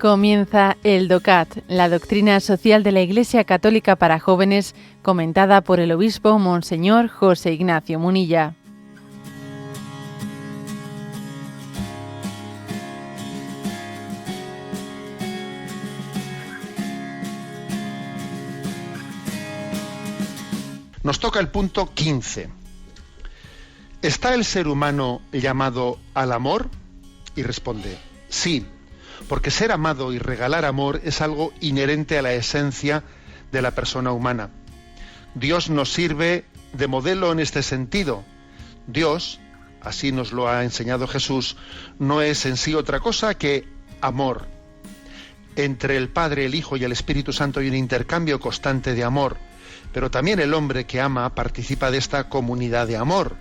Comienza el DOCAT, la doctrina social de la Iglesia Católica para jóvenes, comentada por el obispo Monseñor José Ignacio Munilla. Nos toca el punto 15. ¿Está el ser humano llamado al amor? Y responde, sí, porque ser amado y regalar amor es algo inherente a la esencia de la persona humana. Dios nos sirve de modelo en este sentido. Dios, así nos lo ha enseñado Jesús, no es en sí otra cosa que amor. Entre el Padre, el Hijo y el Espíritu Santo hay un intercambio constante de amor. Pero también el hombre que ama participa de esta comunidad de amor.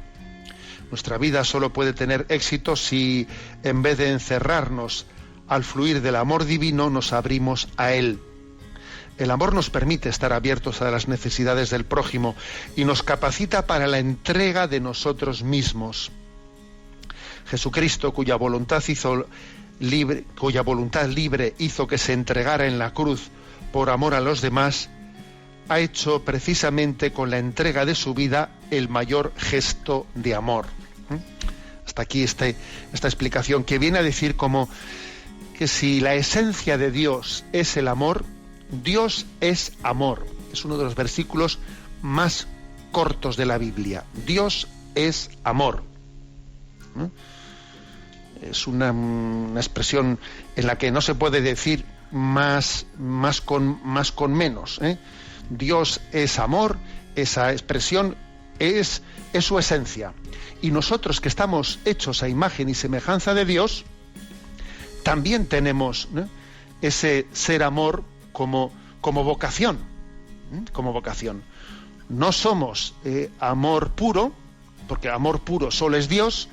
Nuestra vida solo puede tener éxito si, en vez de encerrarnos al fluir del amor divino, nos abrimos a él. El amor nos permite estar abiertos a las necesidades del prójimo y nos capacita para la entrega de nosotros mismos. Jesucristo, cuya voluntad libre hizo que se entregara en la cruz por amor a los demás, ha hecho precisamente con la entrega de su vida el mayor gesto de amor. Hasta aquí esta explicación que viene a decir como que si la esencia de Dios es el amor, Dios es amor. Es uno de los versículos más cortos de la Biblia. Dios es amor. Es una expresión en la que no se puede decir más con menos, Dios es amor, esa expresión es su esencia. Y nosotros que estamos hechos a imagen y semejanza de Dios, también tenemos ese ser amor como vocación. Como vocación. No somos amor puro, porque amor puro solo es Dios,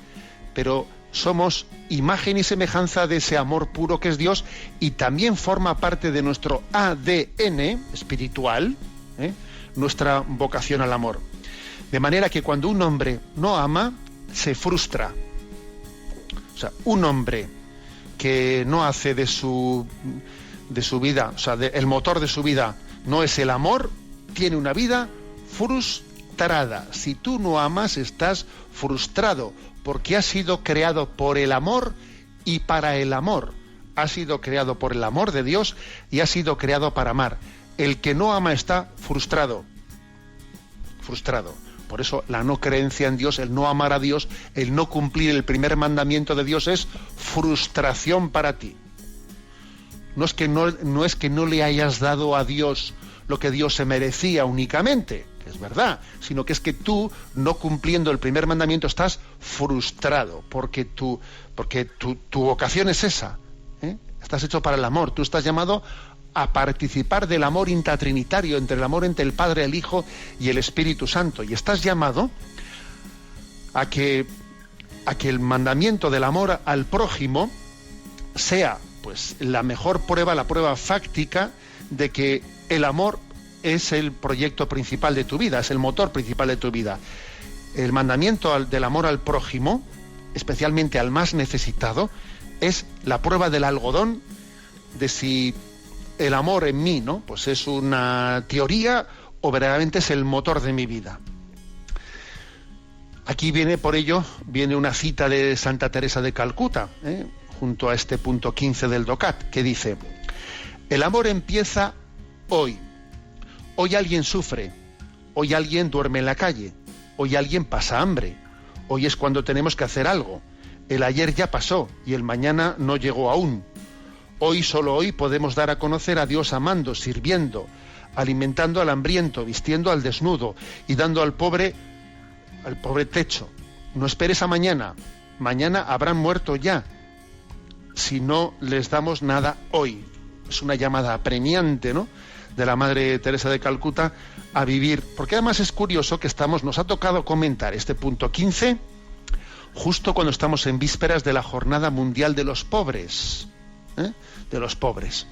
pero somos imagen y semejanza de ese amor puro que es Dios y también forma parte de nuestro ADN espiritual, nuestra vocación al amor. De manera que cuando un hombre no ama, se frustra. O sea, un hombre que no hace de su vida, o sea, el motor de su vida no es el amor, tiene una vida frustrada. Si tú no amas, estás frustrado, porque has sido creado por el amor y para el amor. Has sido creado por el amor de Dios y has sido creado para amar. El que no ama está frustrado. Frustrado. Por eso la no creencia en Dios, el no amar a Dios, el no cumplir el primer mandamiento de Dios es frustración para ti. No es que no le hayas dado a Dios lo que Dios se merecía únicamente, que es verdad, sino que es que tú, no cumpliendo el primer mandamiento, estás frustrado, porque tu vocación es esa. Estás hecho para el amor, tú estás llamado a participar del amor intratrinitario, entre el Padre, el Hijo y el Espíritu Santo, y estás llamado a que el mandamiento del amor al prójimo sea pues la mejor prueba, la prueba fáctica de que el amor es el proyecto principal de tu vida, es el motor principal de tu vida. El mandamiento del amor al prójimo, especialmente al más necesitado, es la prueba del algodón de si el amor en mí, pues es una teoría o verdaderamente es el motor de mi vida. Aquí viene una cita de Santa Teresa de Calcuta, junto a este punto 15 del DOCAT, que dice: el amor empieza hoy. Hoy alguien sufre, hoy alguien duerme en la calle, hoy alguien pasa hambre, hoy es cuando tenemos que hacer algo. El ayer ya pasó y el mañana no llegó aún. Hoy, solo hoy, podemos dar a conocer a Dios amando, sirviendo, alimentando al hambriento, vistiendo al desnudo y dando al pobre techo. No esperes a mañana. Mañana habrán muerto ya, si no les damos nada hoy. Es una llamada apremiante, de la Madre Teresa de Calcuta a vivir, porque además es curioso que nos ha tocado comentar este punto 15 justo cuando estamos en vísperas de la Jornada Mundial de los Pobres, de los pobres.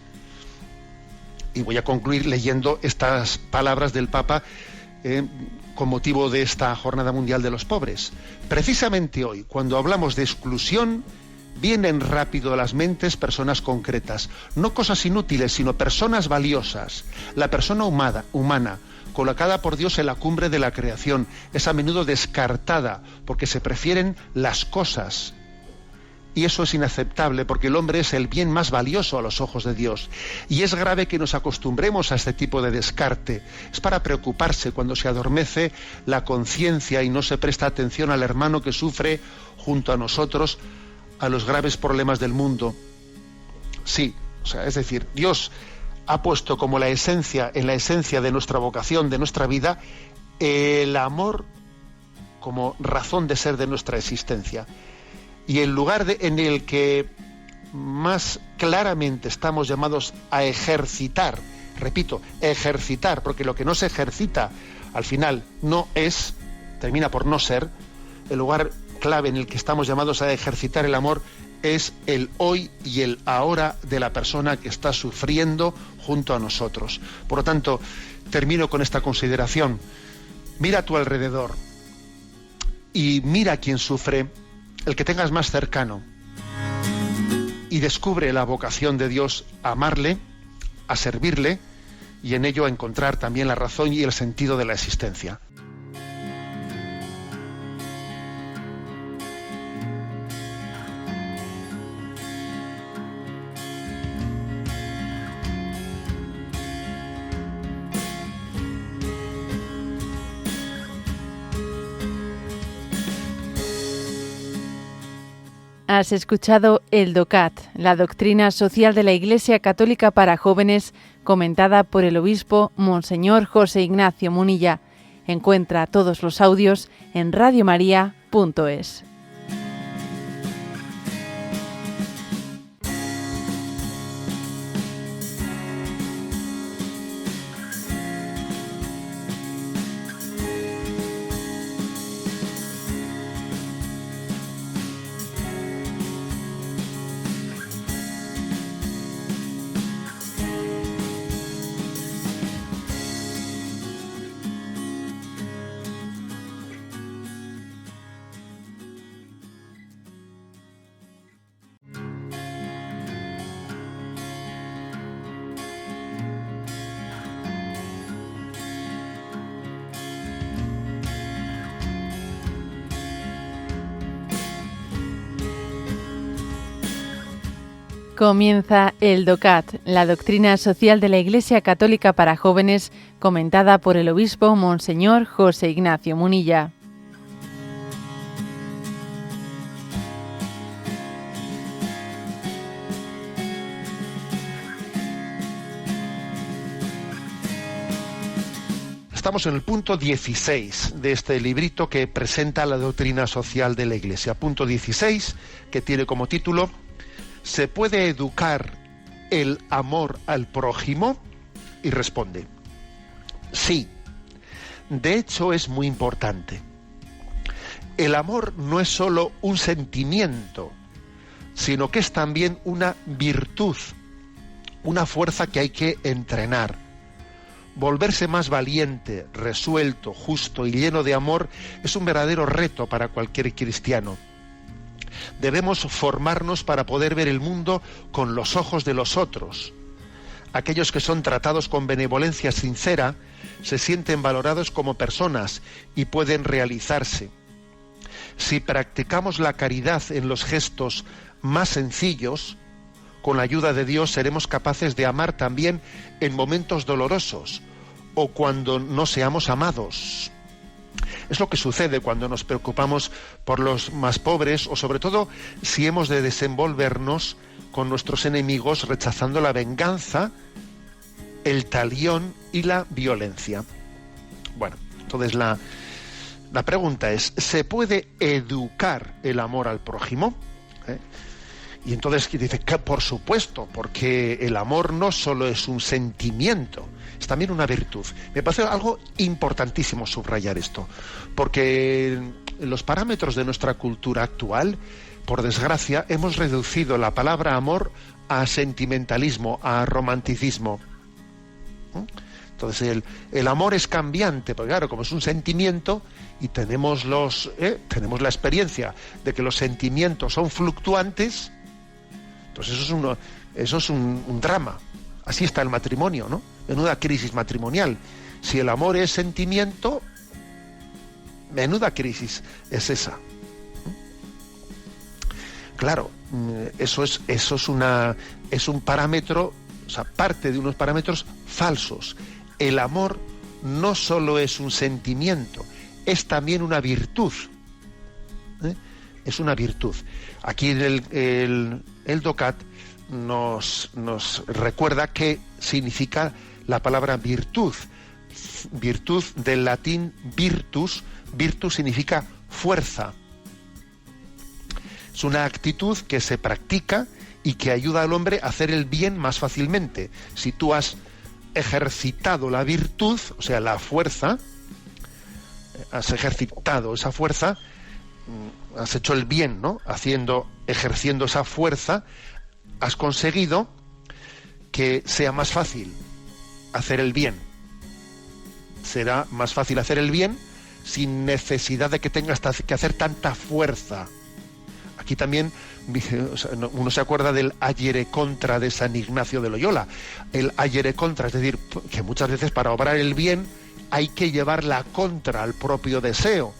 Y voy a concluir leyendo estas palabras del Papa con motivo de esta Jornada Mundial de los Pobres. Precisamente hoy, cuando hablamos de exclusión, vienen rápido a las mentes personas concretas, no cosas inútiles, sino personas valiosas. La persona humana, colocada por Dios en la cumbre de la creación, es a menudo descartada porque se prefieren las cosas. Y eso es inaceptable porque el hombre es el bien más valioso a los ojos de Dios. Y es grave que nos acostumbremos a este tipo de descarte. Es para preocuparse cuando se adormece la conciencia y no se presta atención al hermano que sufre junto a nosotros a los graves problemas del mundo. Sí, es decir, Dios ha puesto como en la esencia de nuestra vocación, de nuestra vida, el amor como razón de ser de nuestra existencia. Y el lugar en el que más claramente estamos llamados a ejercitar, repito, ejercitar, porque lo que no se ejercita al final termina por no ser, el lugar clave en el que estamos llamados a ejercitar el amor es el hoy y el ahora de la persona que está sufriendo junto a nosotros. Por lo tanto, termino con esta consideración. Mira a tu alrededor y mira a quien sufre, el que tengas más cercano, y descubre la vocación de Dios a amarle, a servirle, y en ello a encontrar también la razón y el sentido de la existencia. Has escuchado el DOCAT, la doctrina social de la Iglesia Católica para jóvenes, comentada por el obispo Monseñor José Ignacio Munilla. Encuentra todos los audios en radiomaria.es. Comienza el DOCAT, la doctrina social de la Iglesia Católica para jóvenes, comentada por el obispo Monseñor José Ignacio Munilla. Estamos en el punto 16 de este librito que presenta la doctrina social de la Iglesia. Punto 16, que tiene como título: ¿Se puede educar el amor al prójimo? Y responde: sí. De hecho, es muy importante. El amor no es solo un sentimiento, sino que es también una virtud, una fuerza que hay que entrenar. Volverse más valiente, resuelto, justo y lleno de amor es un verdadero reto para cualquier cristiano. Debemos formarnos para poder ver el mundo con los ojos de los otros. Aquellos que son tratados con benevolencia sincera se sienten valorados como personas y pueden realizarse. Si practicamos la caridad en los gestos más sencillos, con la ayuda de Dios seremos capaces de amar también en momentos dolorosos o cuando no seamos amados. Es lo que sucede cuando nos preocupamos por los más pobres, o sobre todo si hemos de desenvolvernos con nuestros enemigos rechazando la venganza, el talión y la violencia. Bueno, entonces la pregunta es: ¿se puede educar el amor al prójimo? Y entonces dice que por supuesto, porque el amor no solo es un sentimiento, es también una virtud. Me parece algo importantísimo subrayar esto, porque en los parámetros de nuestra cultura actual, por desgracia, hemos reducido la palabra amor a sentimentalismo, a romanticismo. Entonces el amor es cambiante, porque claro, como es un sentimiento y tenemos la experiencia de que los sentimientos son fluctuantes, entonces eso es un drama. Así está el matrimonio, ¿no? Menuda crisis matrimonial. Si el amor es sentimiento, menuda crisis es esa. Claro, eso es un parámetro, o sea, parte de unos parámetros falsos. El amor no solo es un sentimiento, es también una virtud. Es una virtud. Aquí el DOCAT nos recuerda qué significa la palabra virtud. Virtud del latín virtus. Virtus significa fuerza. Es una actitud que se practica y que ayuda al hombre a hacer el bien más fácilmente. Si tú has ejercitado la virtud, o sea, la fuerza, has ejercitado esa fuerza, has hecho el bien, ¿no? Ejerciendo esa fuerza, has conseguido que sea más fácil hacer el bien. Será más fácil hacer el bien sin necesidad de que tengas que hacer tanta fuerza. Aquí también uno se acuerda del agere contra de San Ignacio de Loyola. El agere contra, es decir, que muchas veces para obrar el bien hay que llevar la contra al propio deseo.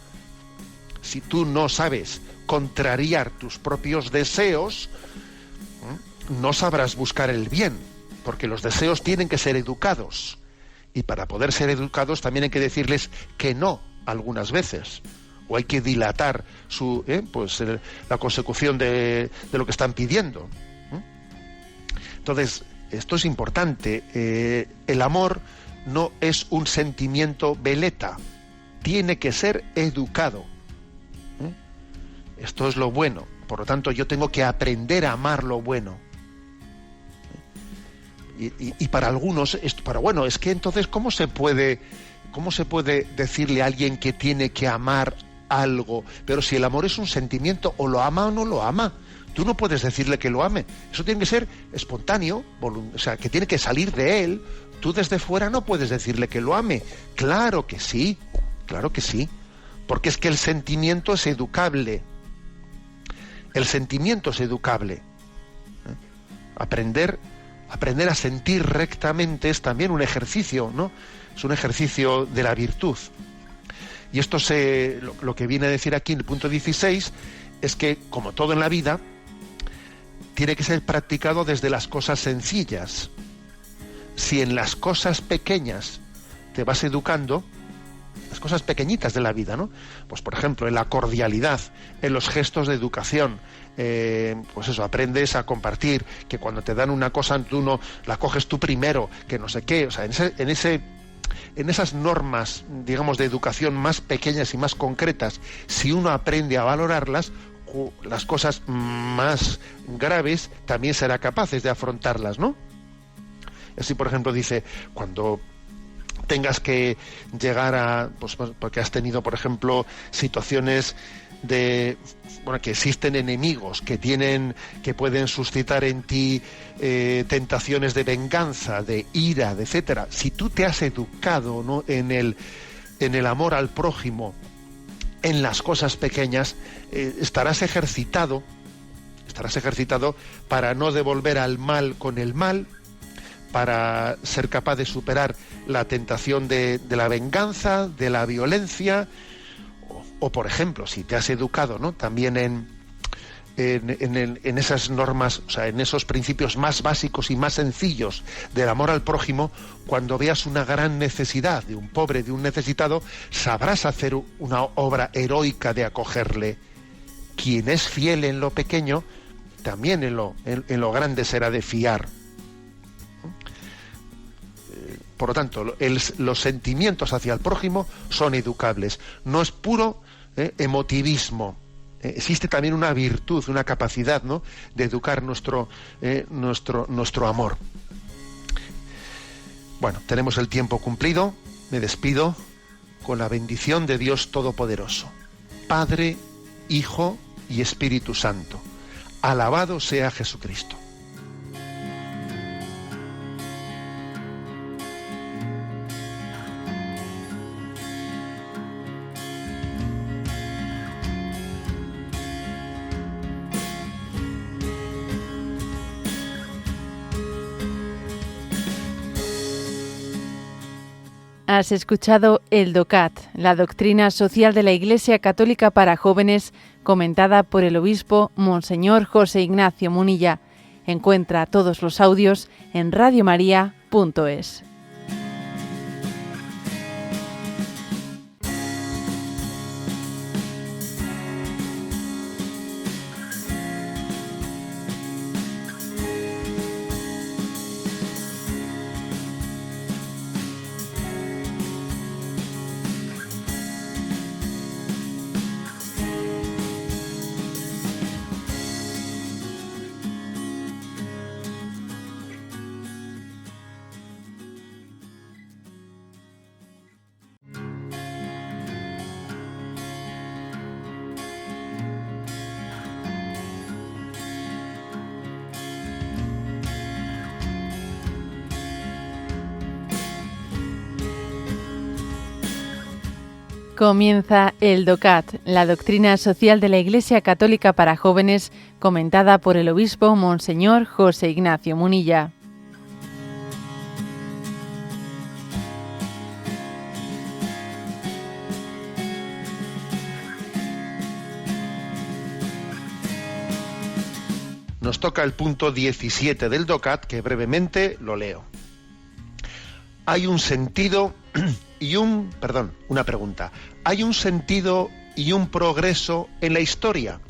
Si tú no sabes contrariar tus propios deseos, no sabrás buscar el bien, porque los deseos tienen que ser educados. Y para poder ser educados también hay que decirles que no algunas veces. O hay que dilatar la consecución de lo que están pidiendo. Entonces, esto es importante. El amor no es un sentimiento veleta. Tiene que ser educado. Esto es lo bueno. Por lo tanto, yo tengo que aprender a amar lo bueno. Y para algunos, es que entonces, ¿cómo se puede decirle a alguien que tiene que amar algo? Pero si el amor es un sentimiento, o lo ama o no lo ama. Tú no puedes decirle que lo ame. Eso tiene que ser espontáneo, o sea, que tiene que salir de él. Tú desde fuera no puedes decirle que lo ame. Claro que sí, porque es que el sentimiento es educable. El sentimiento es educable. Aprender a sentir rectamente es también un ejercicio, ¿no? Es un ejercicio de la virtud. Y esto lo que viene a decir aquí en el punto 16 es que, como todo en la vida, tiene que ser practicado desde las cosas sencillas. Si en las cosas pequeñas te vas educando, las cosas pequeñitas de la vida, ¿no? Pues por ejemplo, en la cordialidad, en los gestos de educación, aprendes a compartir, que cuando te dan una cosa tú no la coges tú primero, que no sé qué, o sea, en esas normas, digamos, de educación más pequeñas y más concretas, si uno aprende a valorarlas, las cosas más graves también será capaces de afrontarlas, ¿no? Así, por ejemplo, dice, cuando tengas que llegar a, porque has tenido, por ejemplo, situaciones que existen enemigos que pueden suscitar en ti tentaciones de venganza, de ira, etcétera. Si tú te has educado, ¿no?, en el amor al prójimo, en las cosas pequeñas, estarás ejercitado para no devolver al mal con el mal, para ser capaz de superar la tentación de la venganza, de la violencia, o por ejemplo, si te has educado, ¿no?, también en esas normas, o sea, en esos principios más básicos y más sencillos del amor al prójimo, cuando veas una gran necesidad de un pobre, de un necesitado, sabrás hacer una obra heroica de acogerle. Quien es fiel en lo pequeño, también en lo grande será de fiar. Por lo tanto, los sentimientos hacia el prójimo son educables. No es puro emotivismo. Existe también una virtud, una capacidad, ¿no?, de educar nuestro amor. Bueno, tenemos el tiempo cumplido. Me despido con la bendición de Dios Todopoderoso, Padre, Hijo y Espíritu Santo. Alabado sea Has escuchado el DOCAT, la doctrina social de la Iglesia Católica para jóvenes, comentada por el obispo Monseñor José Ignacio Munilla. Encuentra todos los audios en radiomaria.es. Comienza el DOCAT, la doctrina social de la Iglesia Católica para jóvenes, comentada por el obispo Monseñor José Ignacio Munilla. Nos toca el punto 17 del DOCAT, que brevemente lo leo. Hay un sentido y una pregunta. ¿Hay un sentido y un progreso en la historia?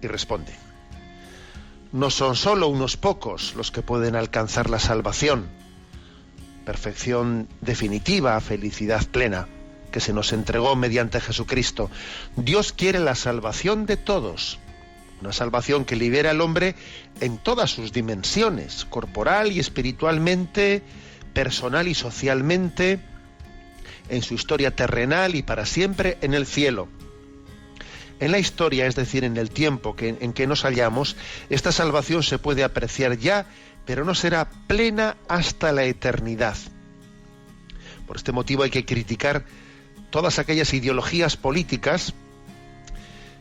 Y responde: no son solo unos pocos los que pueden alcanzar la salvación, perfección definitiva, felicidad plena, que se nos entregó mediante Jesucristo. Dios quiere la salvación de todos, una salvación que libera al hombre en todas sus dimensiones, corporal y espiritualmente, personal y socialmente, en su historia terrenal y para siempre en el cielo. En la historia, es decir, en el tiempo en que nos hallamos, esta salvación se puede apreciar ya, pero no será plena hasta la eternidad. Por este motivo hay que criticar todas aquellas ideologías políticas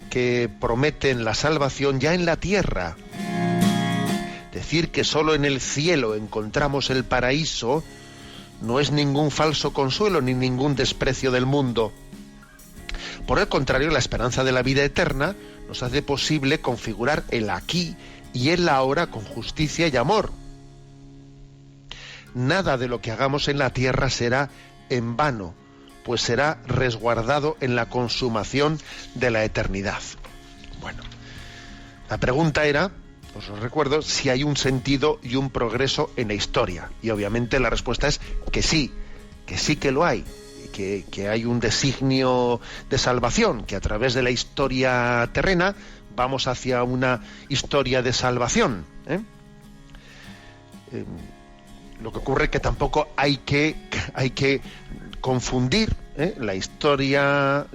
que prometen la salvación ya en la tierra. Decir que solo en el cielo encontramos el paraíso no es ningún falso consuelo ni ningún desprecio del mundo. Por el contrario, la esperanza de la vida eterna nos hace posible configurar el aquí y el ahora con justicia y amor. Nada de lo que hagamos en la tierra será en vano, pues será resguardado en la consumación de la eternidad. Bueno, la pregunta era, os lo recuerdo, si hay un sentido y un progreso en la historia. Y obviamente la respuesta es que sí que lo hay, que hay un designio de salvación, que a través de la historia terrena vamos hacia una historia de salvación. Lo que ocurre es que tampoco hay que confundir la historia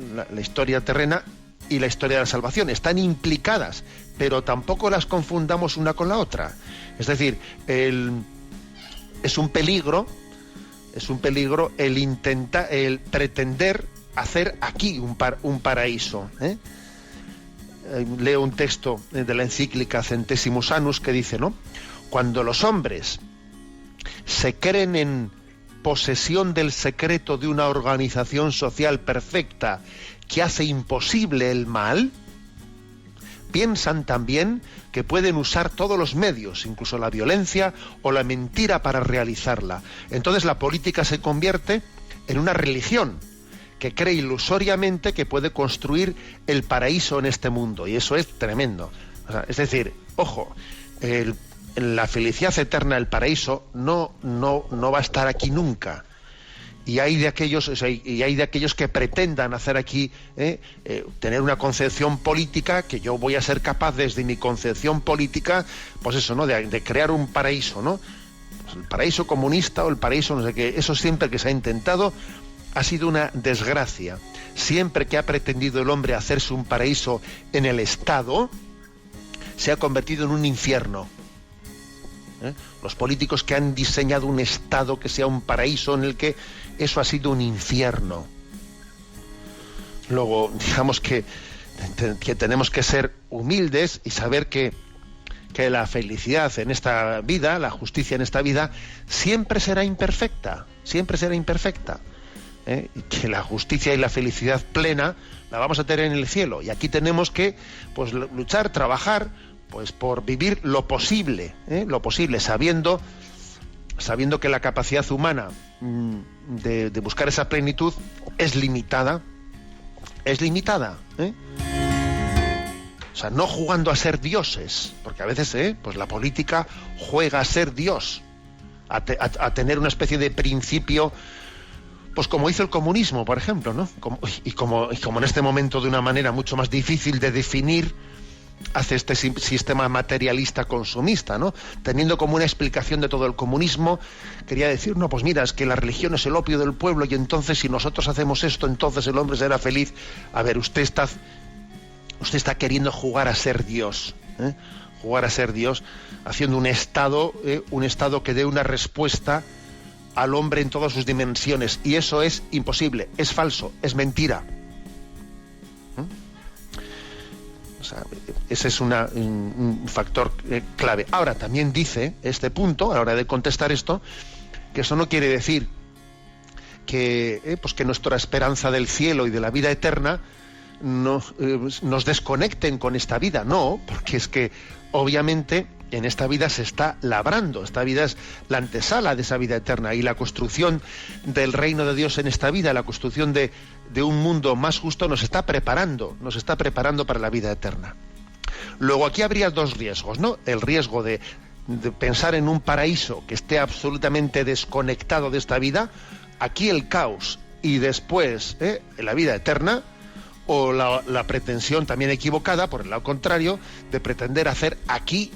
terrena y la historia de la salvación. Están implicadas, pero tampoco las confundamos una con la otra. Es decir, es un peligro el pretender hacer aquí un paraíso. Leo un texto de la encíclica Centesimus Annus que dice, ¿no? Cuando los hombres se creen en posesión del secreto de una organización social perfecta que hace imposible el mal, piensan también que pueden usar todos los medios, incluso la violencia o la mentira, para realizarla. Entonces la política se convierte en una religión que cree ilusoriamente que puede construir el paraíso en este mundo, y eso es tremendo. O sea, es decir, ojo, la felicidad eterna, el paraíso, no va a estar aquí nunca. Y hay de aquellos que pretendan hacer aquí, tener una concepción política, que yo voy a ser capaz desde mi concepción política, pues eso, ¿no? De crear un paraíso, ¿no? Pues el paraíso comunista o el paraíso no sé qué. Eso siempre que se ha intentado ha sido una desgracia. Siempre que ha pretendido el hombre hacerse un paraíso en el Estado, se ha convertido en un infierno. Los políticos que han diseñado un Estado que sea un paraíso, en el que eso ha sido un infierno. Luego, digamos que tenemos que ser humildes y saber que que la felicidad en esta vida, la justicia en esta vida, siempre será imperfecta, que la justicia y la felicidad plena la vamos a tener en el cielo, y aquí tenemos que pues luchar, trabajar pues por vivir lo posible, sabiendo que la capacidad humana de buscar esa plenitud es limitada, O sea, no jugando a ser dioses, porque a veces pues la política juega a ser Dios, a tener una especie de principio, pues como hizo el comunismo, por ejemplo, ¿no? Como en este momento, de una manera mucho más difícil de definir, hace este sistema materialista consumista, ¿no? Teniendo como una explicación de todo el comunismo, quería decir, no, pues mira, es que la religión es el opio del pueblo, y entonces si nosotros hacemos esto, entonces el hombre será feliz. A ver, usted está queriendo jugar a ser Dios, haciendo un estado que dé una respuesta al hombre en todas sus dimensiones, y eso es imposible, es falso, es mentira. O sea, ese es un factor clave. Ahora, también dice este punto, a la hora de contestar esto, que eso no quiere decir que nuestra esperanza del cielo y de la vida eterna nos desconecten con esta vida. No, porque es que obviamente en esta vida se está labrando, esta vida es la antesala de esa vida eterna, y la construcción del reino de Dios en esta vida, la construcción de un mundo más justo nos está preparando para la vida eterna. Luego aquí habría dos riesgos, ¿no? El riesgo de pensar en un paraíso que esté absolutamente desconectado de esta vida, aquí el caos, y después la vida eterna, o la pretensión también equivocada, por el lado contrario, de pretender hacer aquí,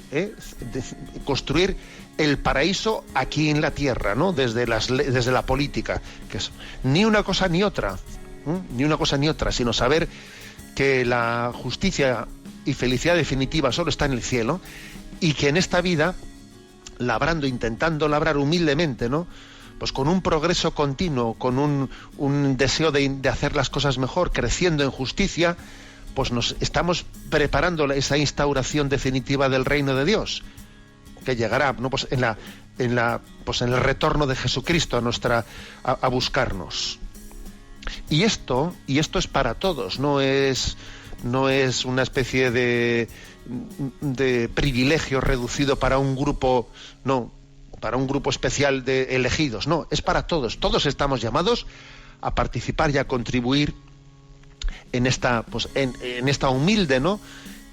construir el paraíso aquí en la tierra, ¿no? Desde la política, que es ni una cosa ni otra, sino saber que la justicia y felicidad definitiva solo está en el cielo, y que en esta vida, intentando labrar humildemente, ¿no? Pues con un progreso continuo, con un deseo de hacer las cosas mejor, creciendo en justicia, pues nos estamos preparando esa instauración definitiva del reino de Dios, que llegará, ¿no? Pues en el retorno de Jesucristo a buscarnos. Y esto es para todos, no es una especie de privilegio reducido para un grupo, no, para un grupo especial de elegidos, no, es para todos. Todos estamos llamados a participar y a contribuir en esta humilde, ¿no?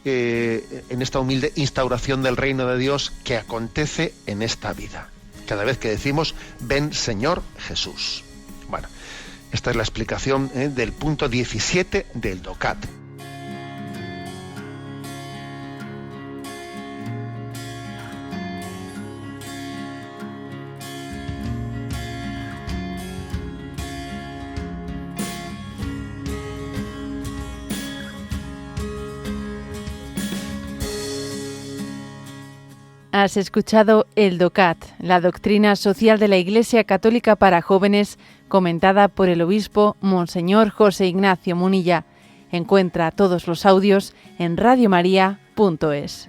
En esta humilde instauración del reino de Dios que acontece en esta vida, cada vez que decimos ven Señor Jesús. Bueno, esta es la explicación del punto 17 del DOCAT. Has escuchado el DOCAT, la doctrina social de la Iglesia Católica para jóvenes, comentada por el obispo Monseñor José Ignacio Munilla. Encuentra todos los audios en radiomaria.es.